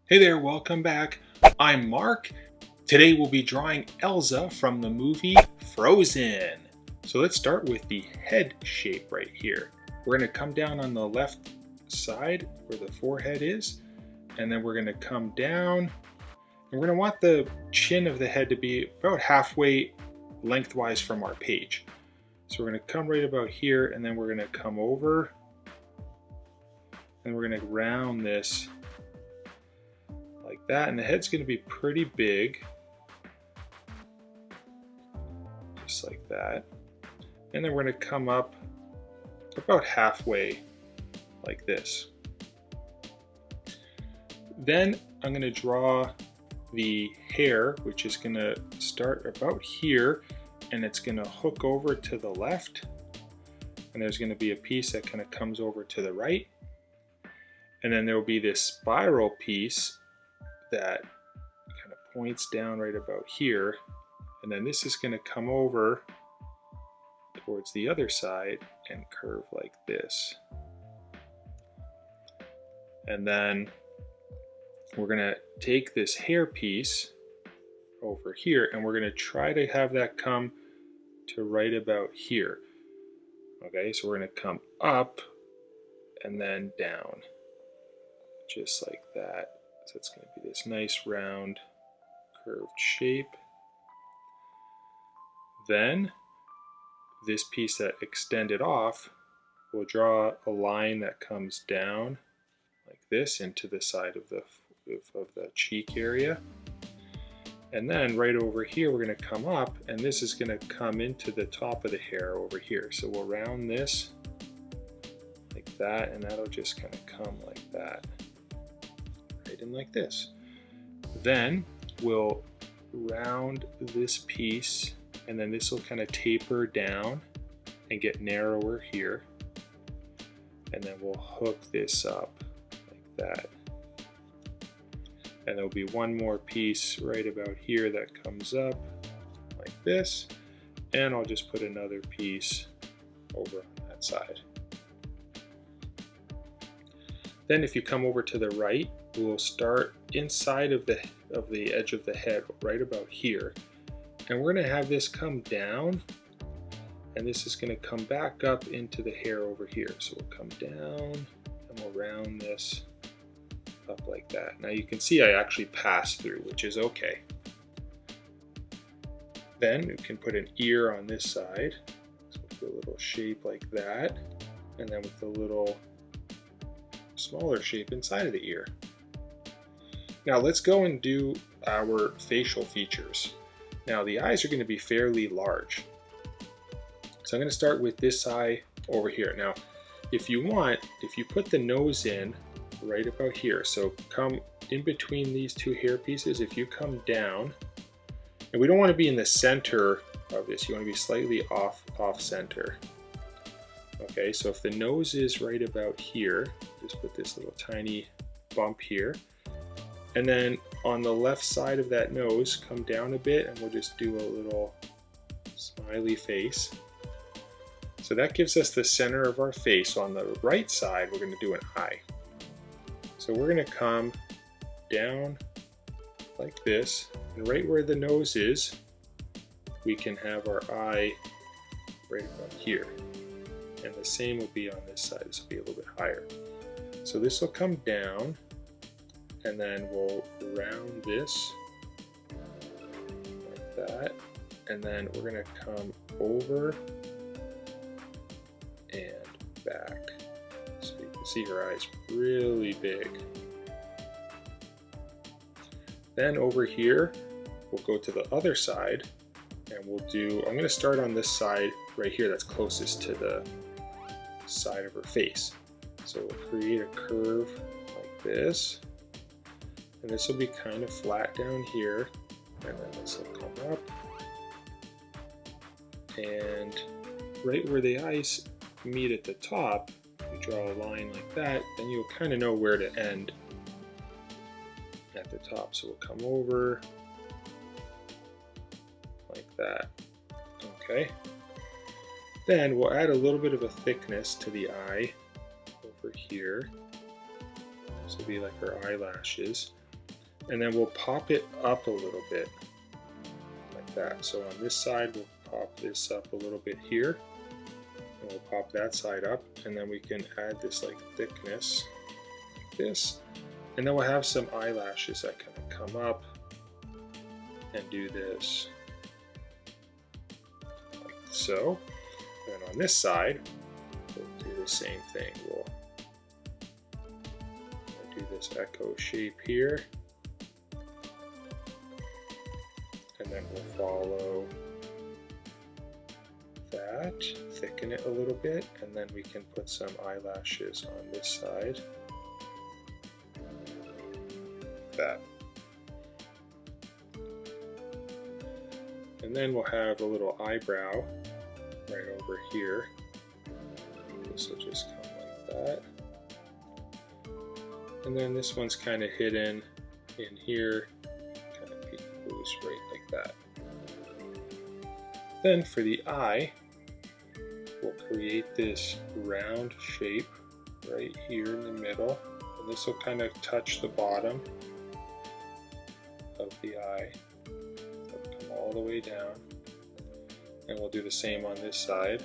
Hey there, welcome back. I'm Mark. Today we'll be drawing Elsa from the movie Frozen. So let's start with the head shape right here. We're going to come down on the left side where the forehead is, and then we're going to come down, and we're going to want the chin of the head to be about halfway lengthwise from our page. So we're going to come right about here, and then we're going to come over, and we're going to round this like that, and the head's going to be pretty big, just like that. And then we're going to come up about halfway like this. Then I'm going to draw the hair, which is going to start about here, and it's going to hook over to the left, and there's going to be a piece that kind of comes over to the right, and then there will be this spiral piece that kind of points down right about here, and then this is going to come over towards the other side and curve like this. And then we're going to take this hair piece over here, and we're going to try to have that come to right about here. Okay, so we're going to come up and then down, just like that. So it's going to be this nice round curved shape. Then this piece that extended off, we'll draw a line that comes down like this into the side of the cheek area. And then right over here we're going to come up, and this is going to come into the top of the hair over here. So we'll round this like that, and that'll just kind of come like that. In like this. Then we'll round this piece, and then this will kind of taper down and get narrower here, and then we'll hook this up like that. And there'll be one more piece right about here that comes up like this, and I'll just put another piece over on that side. Then if you come over to the right, we'll start inside of the edge of the head right about here, and we're going to have this come down, and this is going to come back up into the hair over here. So we'll come down and we'll round this up like that. Now you can see I actually passed through, which is okay. Then we can put an ear on this side, so we'll do a little shape like that, and then with a little smaller shape inside of the ear. Now let's go and do our facial features. Now the eyes are going to be fairly large. So I'm going to start with this eye over here. Now if you want, if you put the nose in right about here, so come in between these two hair pieces, if you come down, and we don't want to be in the center of this, you want to be slightly off center. Okay, so if the nose is right about here, just put this little tiny bump here. And then on the left side of that nose, come down a bit, and we'll just do a little smiley face. So that gives us the center of our face. So on the right side, we're going to do an eye. So we're going to come down like this, and right where the nose is, we can have our eye right about here. And the same will be on this side. This will be a little bit higher. So this will come down, and then we'll round this like that, and then we're going to come over and back. So you can see her eyes really big. Then over here, we'll go to the other side, and we'll do, I'm going to start on this side right here that's closest to the side of her face. So we'll create a curve like this, and this will be kind of flat down here, and then this will come up, and right where the eyes meet at the top, you draw a line like that, then you'll kind of know where to end at the top. So we'll come over like that. Okay. Then we'll add a little bit of a thickness to the eye over here. This will be like her eyelashes. And then we'll pop it up a little bit like that. So on this side, we'll pop this up a little bit here, and we'll pop that side up, and then we can add this like thickness like this, and then we'll have some eyelashes that kind of come up and do this like so. And on this side, we'll do the same thing. We'll do this echo shape here, and then we'll follow that, thicken it a little bit, and then we can put some eyelashes on this side. That. And then we'll have a little eyebrow right over here. This will just come like that. And then this one's kind of hidden in here, kind of goes right like that. Then for the eye, we'll create this round shape right here in the middle, and this will kind of touch the bottom of the eye. It'll come all the way down, and we'll do the same on this side.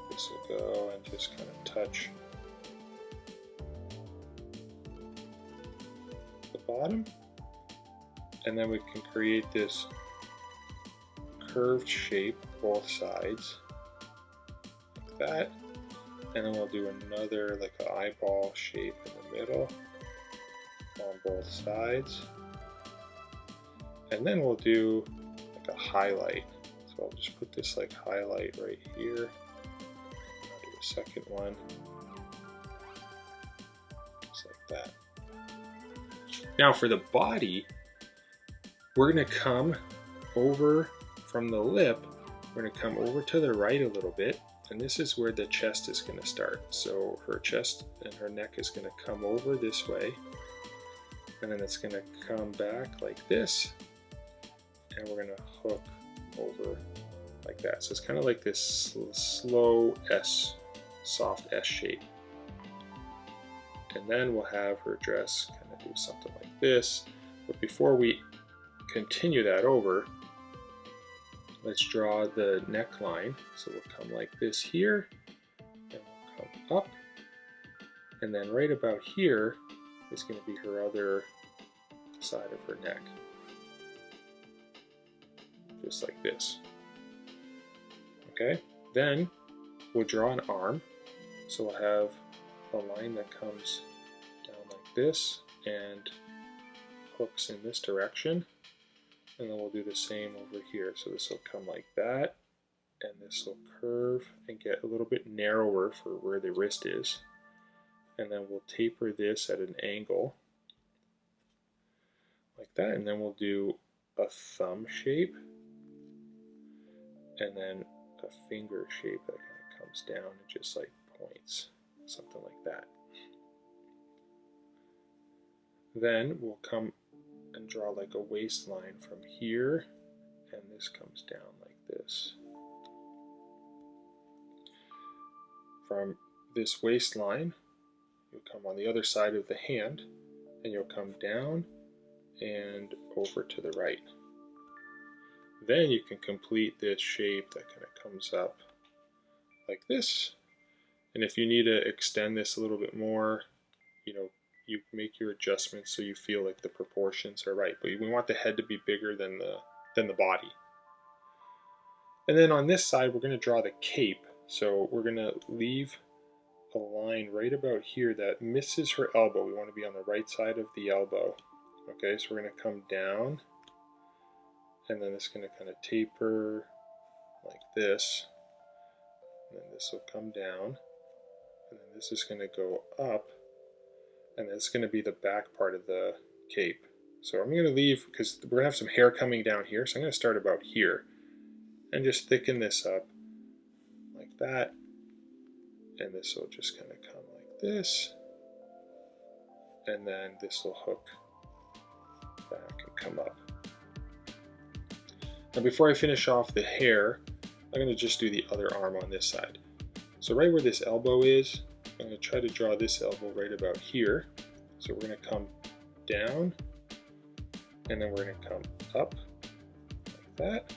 This will go and just kind of touch the bottom, and then we can create this curved shape both sides like that, and then we'll do another like an eyeball shape in the middle on both sides, and then we'll do like a highlight. So I'll just put this like highlight right here. I'll do a second one just like that. Now for the body, we're going to come over from the lip, we're going to come over to the right a little bit, and this is where the chest is going to start. So her chest and her neck is going to come over this way, and then it's going to come back like this, and we're going to hook over like that. So it's kind of like this slow S, soft S shape. And then we'll have her dress kind of do something like this. But before we continue that over, let's draw the neckline. So we'll come like this here, and we'll come up, and then right about here is going to be her other side of her neck. Just like this. Okay, then we'll draw an arm. So we'll have a line that comes down like this and hooks in this direction, and then we'll do the same over here. So this will come like that, and this will curve and get a little bit narrower for where the wrist is, and then we'll taper this at an angle like that, and then we'll do a thumb shape, and then a finger shape that kind of comes down and just like points, something like that. Then we'll come and draw like a waistline from here, and this comes down like this. From this waistline, you'll come on the other side of the hand, and you'll come down and over to the right. Then you can complete this shape that kind of comes up like this. And if you need to extend this a little bit more, you know, you make your adjustments so you feel like the proportions are right. But we want the head to be bigger than the body. And then on this side, we're going to draw the cape. So we're going to leave a line right about here that misses her elbow. We want to be on the right side of the elbow. Okay, so we're going to come down, and then it's going to kind of taper like this, and then this will come down, and then this is going to go up, and it's going to be the back part of the cape. So I'm going to leave, because we're going to have some hair coming down here, so I'm going to start about here and just thicken this up like that, and this will just kind of come like this, and then this will hook back and come up. Now before I finish off the hair, I'm going to just do the other arm on this side. So right where this elbow is, I'm going to try to draw this elbow right about here. So we're going to come down And then we're going to come up like that.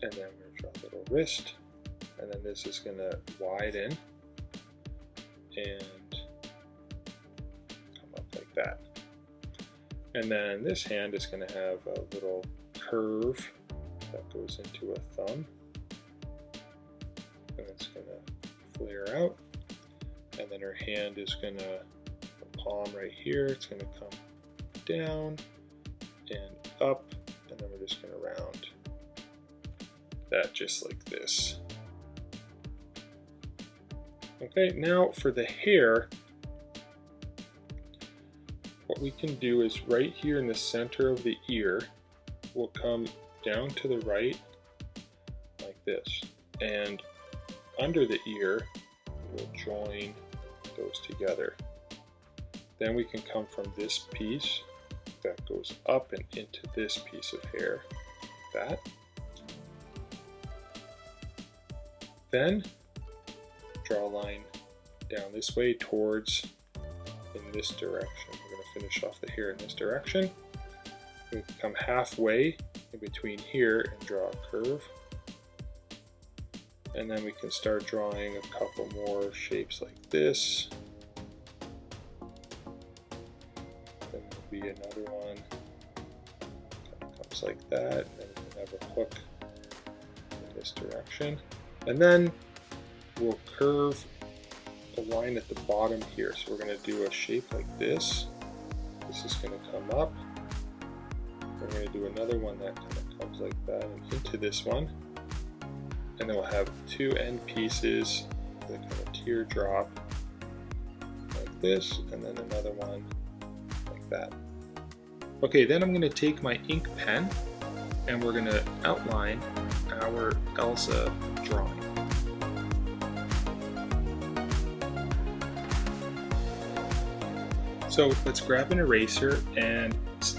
And then we're going to draw a little wrist. And then this is going to widen and come up like that. And then this hand is going to have a little curve that goes into a thumb. And it's going to flare out. And then her hand is going to, the palm right here, it's going to come down and up. And then we're just going to round that just like this. Okay, now for the hair, what we can do is right here in the center of the ear, we'll come down to the right like this. And under the ear, we'll join those together. Then we can come from this piece that goes up and into this piece of hair, like that. Then draw a line down this way towards in this direction. We're going to finish off the hair in this direction. We can come halfway in between here and draw a curve. And then we can start drawing a couple more shapes like this. Then there'll be another one that comes like that. And then we can have a hook in this direction. And then we'll curve a line at the bottom here. So we're going to do a shape like this. This is going to come up. We're going to do another one that kind of comes like that and into this one. And then we'll have two end pieces that kind of teardrop like this, and then another one like that. Okay, then I'm going to take my ink pen and we're going to outline our Elsa drawing. So let's grab an eraser and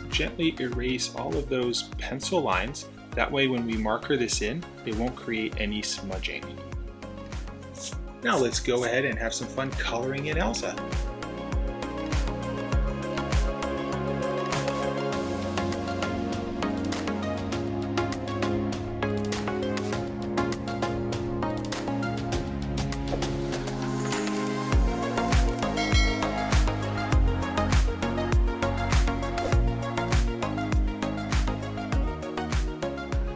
gently erase all of those pencil lines. That way when we marker this in, it won't create any smudging. Now let's go ahead and have some fun coloring in Elsa.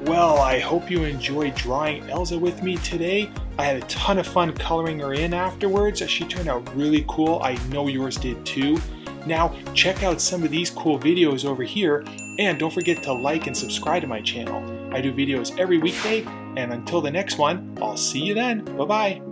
Well, I hope you enjoyed drawing Elsa with me today. I had a ton of fun coloring her in afterwards. She turned out really cool. I know yours did too. Now, check out some of these cool videos over here, and don't forget to like and subscribe to my channel. I do videos every weekday, and until the next one, I'll see you then. Bye-bye.